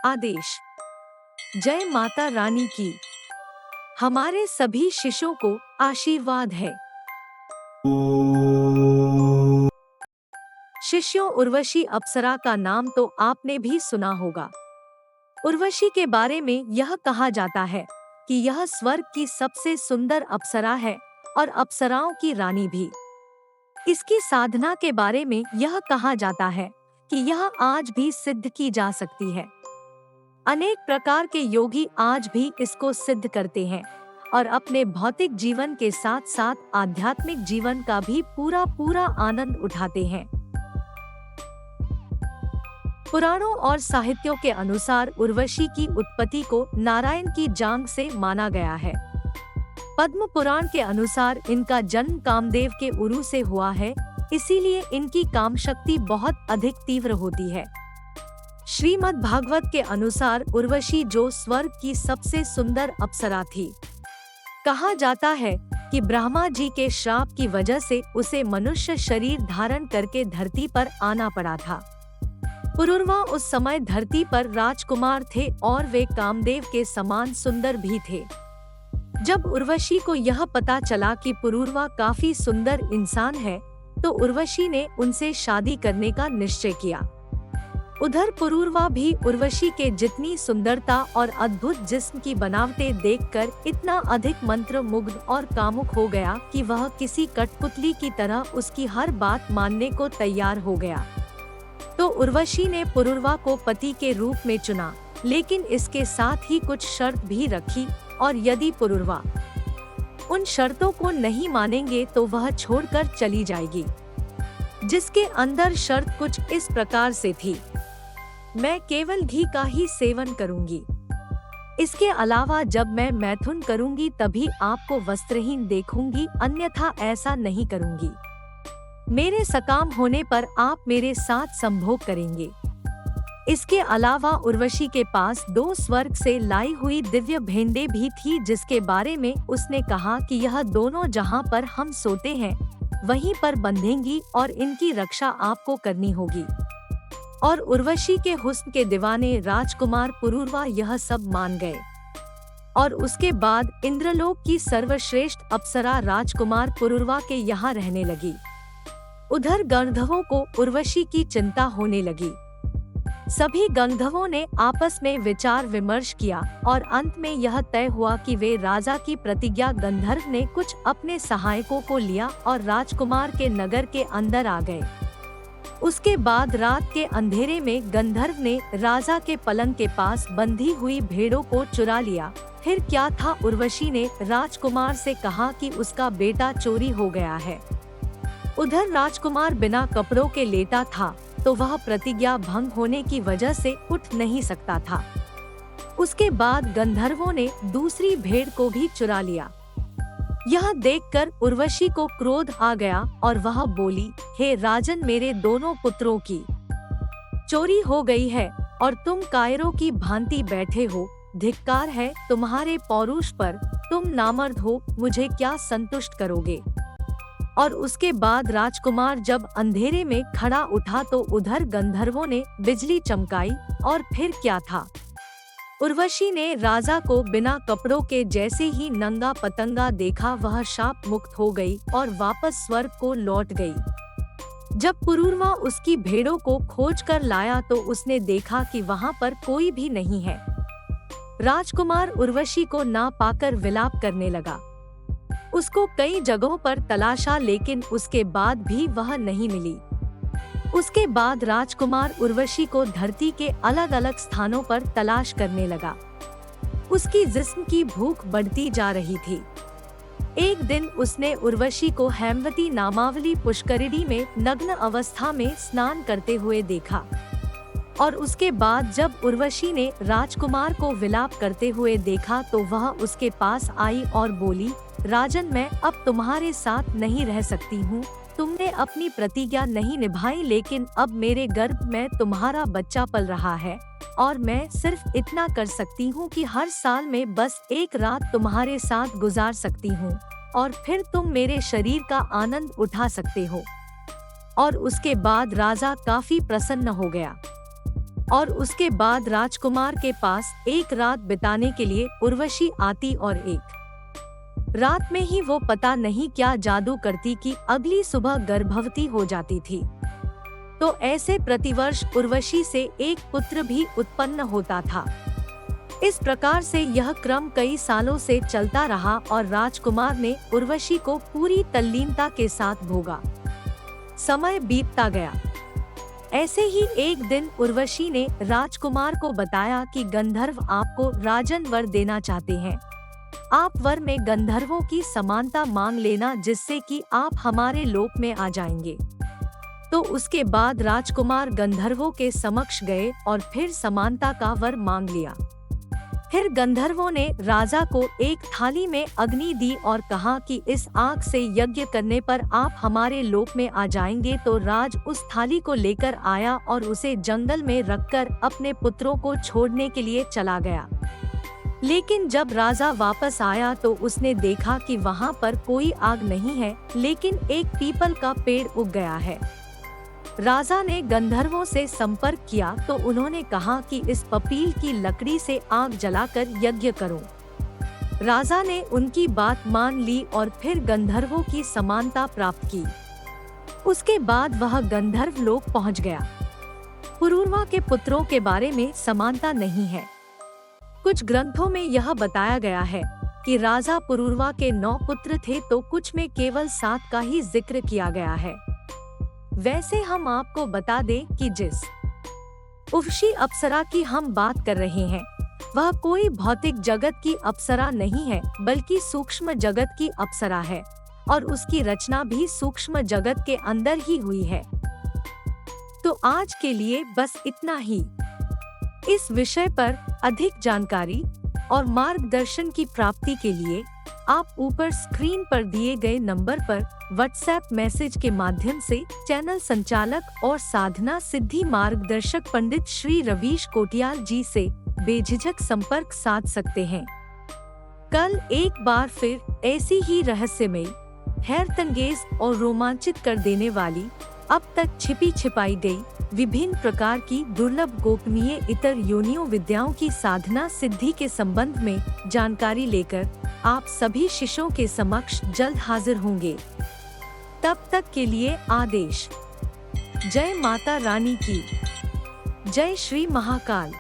आदेश। जय माता रानी की। हमारे सभी शिष्यों को आशीर्वाद है। शिष्यों, उर्वशी अप्सरा का नाम तो आपने भी सुना होगा। उर्वशी के बारे में यह कहा जाता है कि यह स्वर्ग की सबसे सुंदर अप्सरा है और अप्सराओं की रानी भी। इसकी साधना के बारे में यह कहा जाता है कि यह आज भी सिद्ध की जा सकती है। अनेक प्रकार के योगी आज भी इसको सिद्ध करते हैं और अपने भौतिक जीवन के साथ साथ आध्यात्मिक जीवन का भी पूरा आनंद उठाते हैं। पुराणों और साहित्यों के अनुसार उर्वशी की उत्पत्ति को नारायण की जांघ से माना गया है। पद्म पुराण के अनुसार इनका जन्म कामदेव के उरु से हुआ है, इसीलिए इनकी काम शक्ति बहुत अधिक तीव्र होती है। श्रीमद् भागवत के अनुसार उर्वशी जो स्वर्ग की सबसे सुंदर अप्सरा थी। कहा जाता है कि ब्रह्मा जी के श्राप की वजह से उसे मनुष्य शरीर धारण करके धरती पर आना पड़ा था। पुरूरवा उस समय धरती पर राजकुमार थे और वे कामदेव के समान सुंदर भी थे। जब उर्वशी को यह पता चला कि पुरूरवा काफी सुंदर इंसान है, तो उर्वशी ने उनसे शादी करने का निश्चय किया। उधर पुरूरवा भी उर्वशी के जितनी सुंदरता और अद्भुत जिस्म की बनावटें देखकर इतना अधिक मंत्रमुग्ध और कामुक हो गया कि वह किसी कठपुतली की तरह उसकी हर बात मानने को तैयार हो गया। तो उर्वशी ने पुरूरवा को पति के रूप में चुना, लेकिन इसके साथ ही कुछ शर्त भी रखी और यदि पुरूरवा उन शर्तों को नहीं मानेंगे तो वह छोड़कर चली जाएगी। जिसके अंदर शर्त कुछ इस प्रकार से थी, मैं केवल घी का ही सेवन करूंगी। इसके अलावा जब मैं मैथुन करूंगी तभी आपको वस्त्रहीन देखूंगी, अन्यथा ऐसा नहीं करूंगी। मेरे सकाम होने पर आप मेरे साथ संभोग करेंगे। इसके अलावा उर्वशी के पास 2 स्वर्ग से लाई हुई दिव्य भेंड़ें भी थी, जिसके बारे में उसने कहा कि यह दोनों जहां पर हम सोते हैं वहीं पर बंधेंगी और इनकी रक्षा आपको करनी होगी। और उर्वशी के हुस्न के दीवाने राजकुमार पुरूरवा यह सब मान गए और उसके बाद इंद्रलोक की सर्वश्रेष्ठ अप्सरा राजकुमार पुरूरवा के यहाँ रहने लगी। उधर गंधर्वों को उर्वशी की चिंता होने लगी। सभी गंधर्वों ने आपस में विचार विमर्श किया और अंत में यह तय हुआ कि वे राजा की प्रतिज्ञा गंधर्व ने कुछ अपने सहायकों को लिया और राजकुमार के नगर के अंदर आ गए। उसके बाद रात के अंधेरे में गंधर्व ने राजा के पलंग के पास बंधी हुई भेड़ों को चुरा लिया। फिर क्या था, उर्वशी ने राजकुमार से कहा कि उसका बेटा चोरी हो गया है। उधर राजकुमार बिना कपड़ों के लेटा था, तो वह प्रतिज्ञा भंग होने की वजह से उठ नहीं सकता था। उसके बाद गंधर्वों ने दूसरी भेड़ को भी चुरा लिया। यह देखकर उर्वशी को क्रोध आ गया और वह बोली, हे राजन, मेरे दोनों पुत्रों की चोरी हो गई है और तुम कायरों की भांति बैठे हो। धिक्कार है तुम्हारे पौरुष पर, तुम नामर्द हो, मुझे क्या संतुष्ट करोगे। और उसके बाद राजकुमार जब अंधेरे में खड़ा उठा तो उधर गंधर्वों ने बिजली चमकाई और फिर क्या था, उर्वशी ने राजा को बिना कपड़ों के जैसे ही नंगा पतंगा देखा, वह शाप मुक्त हो गई और वापस स्वर्ग को लौट गई। जब पुरूरवा उसकी भेड़ों को खोज कर लाया तो उसने देखा कि वहां पर कोई भी नहीं है। राजकुमार उर्वशी को ना पाकर विलाप करने लगा। उसको कई जगहों पर तलाशा, लेकिन उसके बाद भी वह नहीं मिली। उसके बाद राजकुमार उर्वशी को धरती के अलग अलग स्थानों पर तलाश करने लगा। उसकी जिस्म की भूख बढ़ती जा रही थी। एक दिन उसने उर्वशी को हेमवती नामावली पुष्करिणी में नग्न अवस्था में स्नान करते हुए देखा। और उसके बाद जब उर्वशी ने राजकुमार को विलाप करते हुए देखा तो वह उसके पास आई और बोली, राजन, मैं अब तुम्हारे साथ नहीं रह सकती हूँ। तुमने अपनी प्रतिज्ञा नहीं निभाई, लेकिन अब मेरे गर्भ में तुम्हारा बच्चा पल रहा है और मैं सिर्फ इतना कर सकती हूँ कि हर साल में बस एक रात तुम्हारे साथ गुजार सकती हूँ और फिर तुम मेरे शरीर का आनंद उठा सकते हो। और उसके बाद राजा काफी प्रसन्न हो गया। और उसके बाद राजकुमार के पास एक रात बिताने के लिए उर्वशी आती और एक रात में ही वो पता नहीं क्या जादू करती कि अगली सुबह गर्भवती हो जाती थी। तो ऐसे प्रतिवर्ष उर्वशी से एक पुत्र भी उत्पन्न होता था। इस प्रकार से यह क्रम कई सालों से चलता रहा और राजकुमार ने उर्वशी को पूरी तल्लीनता के साथ भोगा। समय बीतता गया। ऐसे ही एक दिन उर्वशी ने राजकुमार को बताया कि गंधर्व आपको राजन वर देना चाहते हैं। आप वर में गंधर्वों की समानता मांग लेना, जिससे कि आप हमारे लोक में आ जाएंगे। तो उसके बाद राजकुमार गंधर्वों के समक्ष गए और फिर समानता का वर मांग लिया। फिर गंधर्वों ने राजा को एक थाली में अग्नि दी और कहा कि इस आग से यज्ञ करने पर आप हमारे लोक में आ जाएंगे। तो राज उस थाली को लेकर आया और उसे जंगल में रखकर अपने पुत्रों को छोड़ने के लिए चला गया। लेकिन जब राजा वापस आया तो उसने देखा कि वहाँ पर कोई आग नहीं है, लेकिन एक पीपल का पेड़ उग गया है। राजा ने गंधर्वों से संपर्क किया तो उन्होंने कहा कि इस पपील की लकड़ी से आग जलाकर यज्ञ करो। राजा ने उनकी बात मान ली और फिर गंधर्वों की समानता प्राप्त की। उसके बाद वह गंधर्व लोक पहुंच गया। पुरूरवा के पुत्रों के बारे में समानता नहीं है। कुछ ग्रंथों में यह बताया गया है कि राजा पुरूरवा के 9 पुत्र थे, तो कुछ में केवल 7 का ही जिक्र किया गया है। वैसे हम आपको बता दें कि जिस उर्वशी अप्सरा की हम बात कर रहे हैं, वह कोई भौतिक जगत की अप्सरा नहीं है, बल्कि सूक्ष्म जगत की अप्सरा है और उसकी रचना भी सूक्ष्म जगत के अंदर ही हुई है। तो आज के लिए बस इतना ही। इस विषय पर अधिक जानकारी और मार्गदर्शन की प्राप्ति के लिए आप ऊपर स्क्रीन पर दिए गए नंबर पर व्हाट्सएप मैसेज के माध्यम से चैनल संचालक और साधना सिद्धि मार्गदर्शक पंडित श्री रवीश कोटियाल जी से बेझिझक संपर्क साध सकते हैं। कल एक बार फिर ऐसी ही रहस्यमयी, हैरतअंगेज और रोमांचित कर देने वाली, अब तक छिपी छिपाई गई विभिन्न प्रकार की दुर्लभ गोपनीय इतर योनियों विद्याओं की साधना सिद्धि के संबंध में जानकारी लेकर आप सभी शिष्यों के समक्ष जल्द हाजिर होंगे। तब तक के लिए आदेश। जय माता रानी की जय। श्री महाकाल।